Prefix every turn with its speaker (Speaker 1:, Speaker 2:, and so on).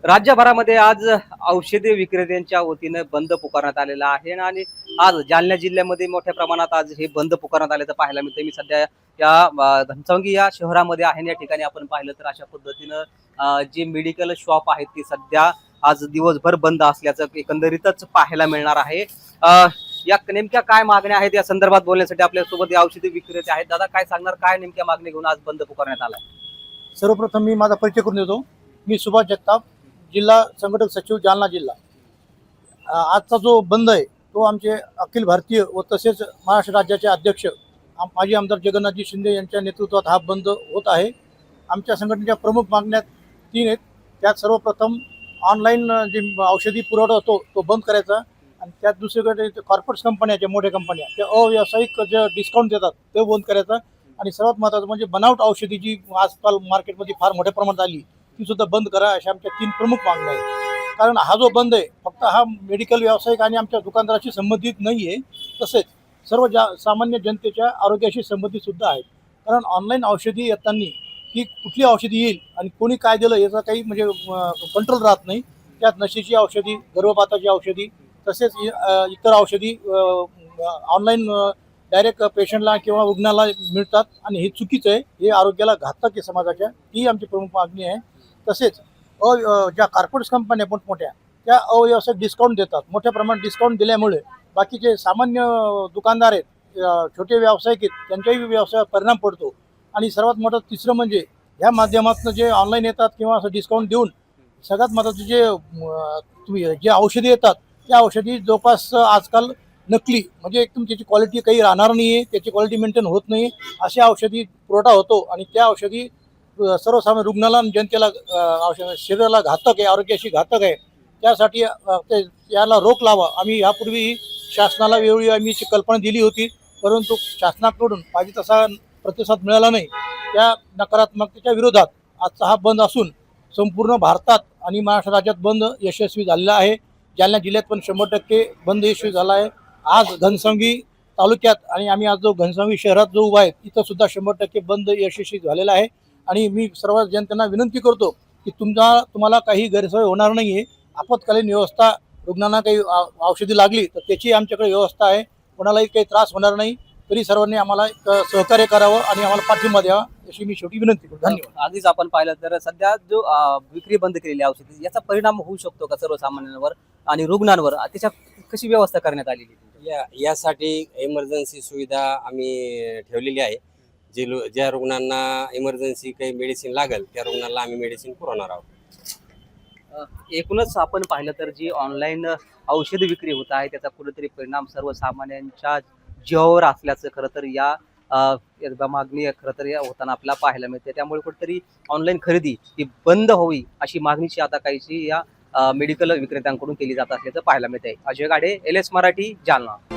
Speaker 1: राज्यभरामध्ये आज औषधी विक्रेत्यांच्या वतीने बंद पुकारण्यात आलेला आहे आणि आज जालना जिल्ह्यामध्ये मोठ्या प्रमाणात आज हे बंद पुकारण्यात आल्याचं पाहायला मिळतं। मी सध्या या घनसावंगी या शहरामध्ये आहे आणि या ठिकाणी आपण पाहिलं तर अशा पद्धतीनं जे मेडिकल शॉप आहेत ती सध्या आज दिवसभर बंद असल्याचं एकंदरीतच पाहायला मिळणार आहे। या नेमक्या काय मागण्या आहेत या संदर्भात बोलण्यासाठी आपल्यासोबत औषधी विक्रेते आहेत। दादा, काय सांगणार, काय नेमक्या मागणी घेऊन आज बंद पुकारण्यात आलाय?
Speaker 2: सर्वप्रथम मी माझा परिचय करून देतो। मी सुभाष जगताप, जिल्हा संघटक सचिव, जालना जिल्हा। आजचा जो बंद आहे तो आमचे अखिल भारतीय व तसेच महाराष्ट्र राज्याचे अध्यक्ष माजी आमदार जगन्नाथजी शिंदे यांच्या नेतृत्वात हा बंद होत आहे। आमच्या संघटनेच्या प्रमुख मागण्या 3 आहेत। त्यात सर्वप्रथम ऑनलाईन जे औषधी पुरवठा होतो तो बंद करायचा आणि त्यात दुसरीकडे कॉर्पोरेट कंपन्या, ज्या मोठ्या कंपन्या त्या अव्यावसायिक जे डिस्काउंट देतात ते बंद करायचा आणि सर्वात महत्त्वाचं म्हणजे बनावट औषधी जी आजकाल मार्केटमध्ये फार मोठ्या प्रमाणात आली ती सुद्धा बंद करा, अशा आमच्या 3 प्रमुख मागण्या आहेत। कारण हा जो बंद आहे फक्त हा मेडिकल व्यावसायिक आणि आमच्या दुकानदाराशी संबंधित नाही आहे, तसेच सर्व सामान्य जनतेच्या आरोग्याशी संबंधित सुद्धा आहे। कारण ऑनलाईन औषधी येताना की कुठली औषधी येईल आणि कोणी काय दिलं याचा काही म्हणजे कंट्रोल राहत नाही। त्यात नशेची औषधी, गर्भपाताची औषधी तसेच इतर औषधी ऑनलाईन डायरेक्ट पेशंटला किंवा रुग्णाला मिळतात आणि हे चुकीचं आहे, हे आरोग्याला घातक आहे समाजाच्या। ही आमची प्रमुख मागणी आहे। तसेच ज्या कॉर्पोरेट कंपन्या मोठमोठ्या त्या अव्यवसायिक डिस्काउंट देतात, मोठ्या प्रमाणात डिस्काउंट दिल्यामुळे बाकीचे सामान्य दुकानदार आहेत, छोटे व्यावसायिक आहेत, त्यांच्याही व्यवसायावर परिणाम पडतो। आणि सर्वात मोठं तिसरं म्हणजे ह्या माध्यमातून जे ऑनलाईन येतात किंवा असं डिस्काउंट देऊन सगळ्यात महत्त्वाचं जे औषधी येतात त्या औषधी जवळपास आजकाल नकली, म्हणजे एकदम त्याची क्वालिटी काही राहणार नाही आहे, त्याची क्वालिटी मेंटेन होत नाही, अशा औषधी पुरवठा होतो आणि त्या औषधी सर्वसामान्य रुग्णाला आणि जनतेला शरीराला घातक आहे, आरोग्याशी घातक आहे। त्यासाठी याला रोख लावा। आम्ही यापूर्वी शासनाला वेळोवेळी आम्ही कल्पना दिली होती, परंतु शासनाकडून पाहिजे तसा प्रतिसाद मिळाला नाही। त्या नकारात्मकतेच्या विरोधात आजचा हा बंद असून संपूर्ण भारतात आणि महाराष्ट्र राज्यात बंद यशस्वी झालेला आहे। जालना जिल्ह्यात पण 100% बंद यशस्वी झाला आहे। आज घनसावंगी तालुक्यात आणि आम्ही आज जो घनसावंगी शहरात जो उभा आहे तिथं सुद्धा 100% बंद यशस्वी झालेला आहे। आणि मी सर्व जनतेला विनंती करतो की तुम्हाला काही गैरसोय होणार नाही आहे। आपत्कालीन व्यवस्था, रुग्णांना काही औषधी लागली तर त्याची आमच्याकडे व्यवस्था आहे, कोणालाही काही त्रास होणार नाही। तरी सर्वांनी आम्हाला सहकार्य करावं आणि आम्हाला पाठिंबा द्यावा अशी मी शेवटी विनंती करतो। धन्यवाद।
Speaker 1: आधीच आपण पाहिलं तर सध्या जो विक्री बंद केलेली औषधी याचा परिणाम होऊ शकतो का सर्वसामान्यांवर आणि रुग्णांवर? त्याच्या कशी व्यवस्था करण्यात आलेली?
Speaker 3: यासाठी इमर्जन्सी सुविधा आम्ही ठेवलेली आहे। ज्या रुग्णांना इमर्जन्सी काही मेडिसिन लागेल त्या रुग्णांना आम्ही मेडिसिन पुरवणार आहोत।
Speaker 1: एकूणच आपण पाहिलं तर जी ऑनलाईन औषध विक्री होत आहे त्याचा कुठेतरी परिणाम सर्वसामान्यांच्या जीवावर असल्याचं खरं तर या एकदा मागणी खरं तर होताना आपल्याला पाहायला मिळते। त्यामुळे कुठेतरी ऑनलाईन खरेदी ही बंद होवी अशी मागणीची आता काहीशी या मेडिकल विक्रेत्यांकडून केली जात असल्याचं पाहायला मिळते। अजय गाडे, LS मराठी, जालना।